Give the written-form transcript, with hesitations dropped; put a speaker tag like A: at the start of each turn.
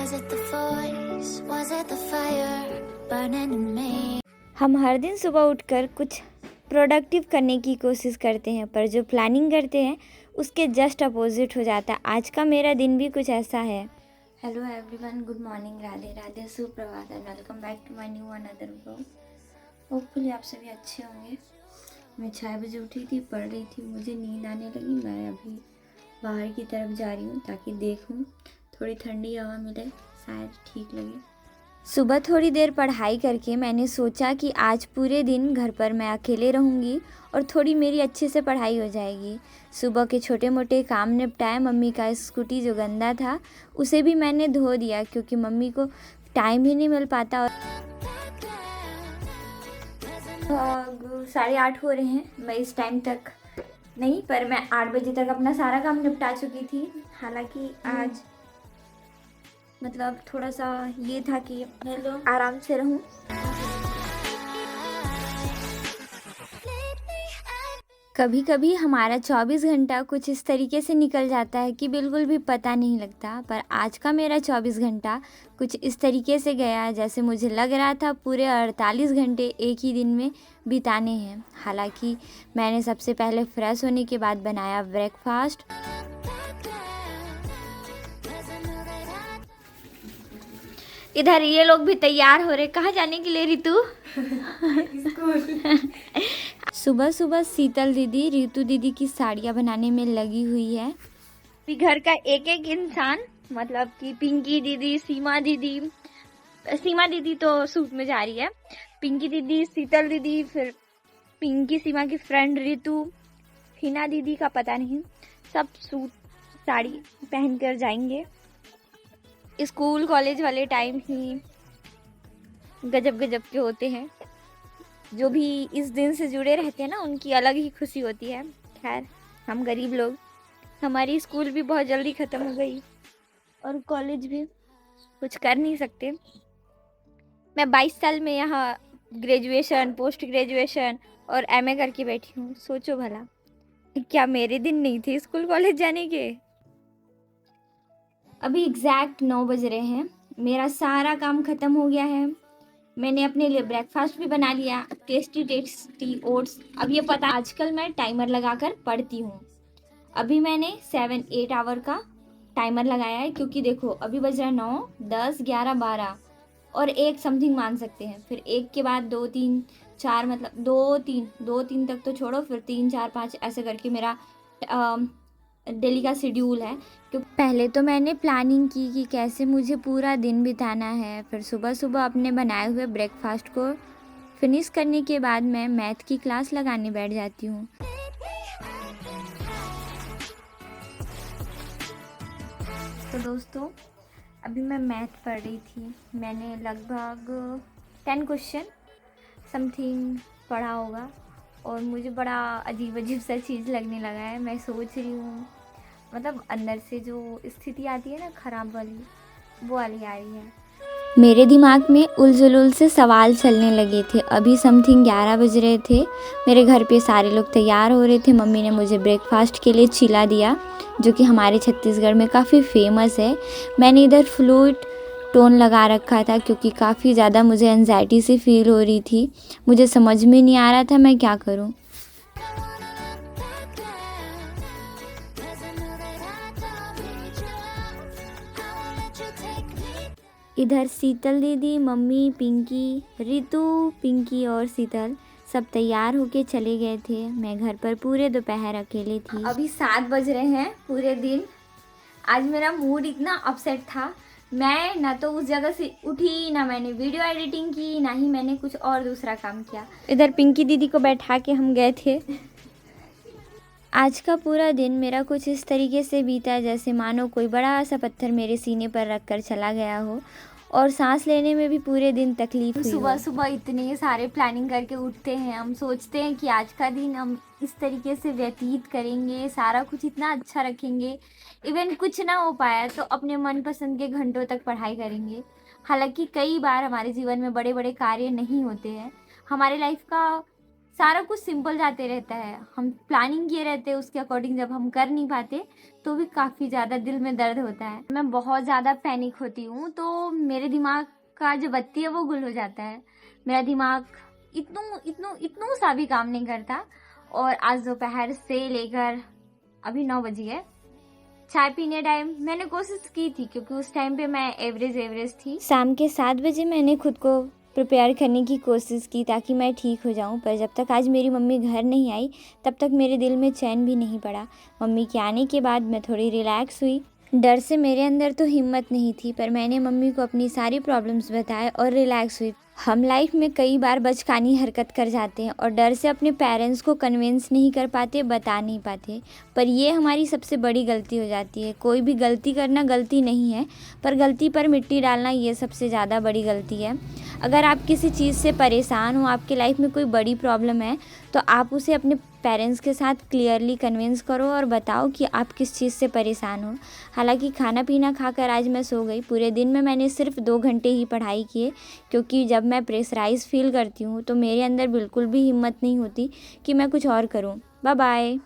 A: Was it the voice? Was it the fire burning in me?
B: हम हर दिन सुबह उठकर कुछ प्रोडक्टिव करने की कोशिश करते हैं, पर जो प्लानिंग करते हैं उसके जस्ट अपोजिट हो जाता है। आज का मेरा दिन भी कुछ ऐसा है। Hello everyone, good morning, Radhe Radhe, सुप्रभात and welcome back to my new another blog. Hopefully आप सभी अच्छे होंगे। मैं 6 बजे उठी थी, पढ़ रही थी, मुझे नींद आने लगी। मैं अभी बाहर की तरफ जा रही हूँ ताकि देखूँ थोड़ी ठंडी हवा मिले, शायद ठीक लगे। सुबह थोड़ी देर पढ़ाई करके मैंने सोचा कि आज पूरे दिन घर पर मैं अकेले रहूँगी और थोड़ी मेरी अच्छे से पढ़ाई हो जाएगी। सुबह के छोटे मोटे काम निपटाए। मम्मी का स्कूटी जो गंदा था उसे भी मैंने धो दिया, क्योंकि मम्मी को टाइम ही नहीं मिल पाता। और 8:30 हो रहे हैं। मैं इस टाइम तक नहीं, पर मैं 8 बजे तक अपना सारा काम निपटा चुकी थी। हालांकि आज मतलब थोड़ा सा ये था कि आराम से रहूं। कभी कभी हमारा 24 घंटा कुछ इस तरीके से निकल जाता है कि बिल्कुल भी पता नहीं लगता, पर आज का मेरा 24 घंटा कुछ इस तरीके से गया जैसे मुझे लग रहा था पूरे 48 घंटे एक ही दिन में बिताने हैं। हालांकि मैंने सबसे पहले फ्रेश होने के बाद बनाया ब्रेकफास्ट। इधर ये लोग भी तैयार हो रहे। कहाँ जाने के लिए रितु? सुबह सुबह शीतल दीदी रितु दीदी की साड़ियाँ बनाने में लगी हुई है। घर का एक एक इंसान, मतलब कि पिंकी दीदी, सीमा दीदी तो सूट में जा रही है, पिंकी दीदी, शीतल दीदी, फिर पिंकी सीमा की फ्रेंड रितु, हिना दीदी का पता नहीं, सब सूट साड़ी पहनकर जाएंगे। स्कूल कॉलेज वाले टाइम ही गजब के होते हैं। जो भी इस दिन से जुड़े रहते हैं ना, उनकी अलग ही खुशी होती है। खैर, हम गरीब लोग, हमारी स्कूल भी बहुत जल्दी ख़त्म हो गई और कॉलेज भी कुछ कर नहीं सकते। मैं 22 साल में यहाँ ग्रेजुएशन, पोस्ट ग्रेजुएशन और एमए करके बैठी हूँ। सोचो भला, क्या मेरे दिन नहीं थे स्कूल कॉलेज जाने के? अभी एग्जैक्ट 9 बज रहे हैं। मेरा सारा काम ख़त्म हो गया है। मैंने अपने लिए ब्रेकफास्ट भी बना लिया, टेस्टी ओट्स। अब ये पता, आजकल मैं टाइमर लगाकर पढ़ती हूँ। अभी मैंने 7-8 आवर का टाइमर लगाया है, क्योंकि देखो अभी बज रहा है 9, 10, 11, 12 और 1 समथिंग मान सकते हैं। फिर 1 के बाद 2, 3, 4, मतलब 2, 3 तक तो छोड़ो, फिर 3, 4, 5 ऐसे करके मेरा डेली का शेड्यूल है। क्योंकि पहले तो मैंने प्लानिंग की कि कैसे मुझे पूरा दिन बिताना है। फिर सुबह सुबह अपने बनाए हुए ब्रेकफास्ट को फिनिश करने के बाद मैं मैथ की क्लास लगाने बैठ जाती हूँ। तो दोस्तों, अभी मैं मैथ पढ़ रही थी। मैंने लगभग 10 क्वेश्चन समथिंग पढ़ा होगा और मुझे बड़ा अजीब सा चीज़ लगने लगा है। मैं सोच रही हूँ, मतलब अंदर से जो स्थिति आती है ना खराब वाली, वो वाली आ रही है। मेरे दिमाग में उलझुल से सवाल चलने लगे थे। अभी समथिंग 11 बज रहे थे। मेरे घर पे सारे लोग तैयार हो रहे थे। मम्मी ने मुझे ब्रेकफास्ट के लिए चिला दिया, जो कि हमारे छत्तीसगढ़ में काफ़ी फेमस है। मैंने इधर फ्लूइड टोन लगा रखा था, क्योंकि काफ़ी ज़्यादा मुझे एंजाइटी सी फील हो रही थी। मुझे समझ में नहीं आ रहा था मैं क्या करूँ। इधर शीतल दीदी, मम्मी, पिंकी, रितु, पिंकी और शीतल सब तैयार होके चले गए थे। मैं घर पर पूरे दोपहर अकेले थी। अभी 7 बज रहे हैं। पूरे दिन आज मेरा मूड इतना अपसेट था। मैं ना तो उस जगह से उठी, ना मैंने वीडियो एडिटिंग की, ना ही मैंने कुछ और दूसरा काम किया। इधर पिंकी दीदी को बैठा के हम गए थे। आज का पूरा दिन मेरा कुछ इस तरीके से बीता जैसे मानो कोई बड़ा सा पत्थर मेरे सीने पर रख कर चला गया हो, और सांस लेने में भी पूरे दिन तकलीफ हुई। सुबह सुबह इतने सारे प्लानिंग करके उठते हैं। हम सोचते हैं कि आज का दिन हम इस तरीके से व्यतीत करेंगे, सारा कुछ इतना अच्छा रखेंगे। इवन कुछ ना हो पाया तो अपने मनपसंद के घंटों तक पढ़ाई करेंगे। हालांकि कई बार हमारे जीवन में बड़े बड़े कार्य नहीं होते हैं। हमारे लाइफ का सारा कुछ सिंपल जाते रहता है। हम प्लानिंग किए रहते हैं उसके अकॉर्डिंग, जब हम कर नहीं पाते तो भी काफ़ी ज़्यादा दिल में दर्द होता है। मैं बहुत ज़्यादा पैनिक होती हूँ तो मेरे दिमाग का जो बत्ती है वो गुल हो जाता है। मेरा दिमाग इतनों सा भी काम नहीं करता। और आज दोपहर से लेकर अभी 9 बजी है, चाय पीने टाइम मैंने कोशिश की थी, क्योंकि उस टाइम पे मैं एवरेज थी। शाम के 7 बजे मैंने खुद को प्रिपेयर करने की कोशिश की ताकि मैं ठीक हो जाऊं, पर जब तक आज मेरी मम्मी घर नहीं आई तब तक मेरे दिल में चैन भी नहीं पड़ा। मम्मी के आने के बाद मैं थोड़ी रिलैक्स हुई। डर से मेरे अंदर तो हिम्मत नहीं थी, पर मैंने मम्मी को अपनी सारी प्रॉब्लम्स बताए और रिलैक्स हुई। हम लाइफ में कई बार बचकानी हरकत कर जाते हैं और डर से अपने पेरेंट्स को कन्विंस नहीं कर पाते, बता नहीं पाते, पर ये हमारी सबसे बड़ी गलती हो जाती है। कोई भी गलती करना गलती नहीं है, पर गलती पर मिट्टी डालना ये सबसे ज़्यादा बड़ी गलती है। अगर आप किसी चीज़ से परेशान हो, आपके लाइफ में कोई बड़ी प्रॉब्लम है, तो आप उसे अपने पेरेंट्स के साथ क्लियरली कन्विंस करो और बताओ कि आप किस चीज़ से परेशान हो। हालांकि खाना पीना खाकर आज मैं सो गई। पूरे दिन में मैंने सिर्फ 2 घंटे ही पढ़ाई किए, क्योंकि जब मैं प्रेशराइज फील करती हूँ तो मेरे अंदर बिल्कुल भी हिम्मत नहीं होती कि मैं कुछ और करूँ। Bye bye.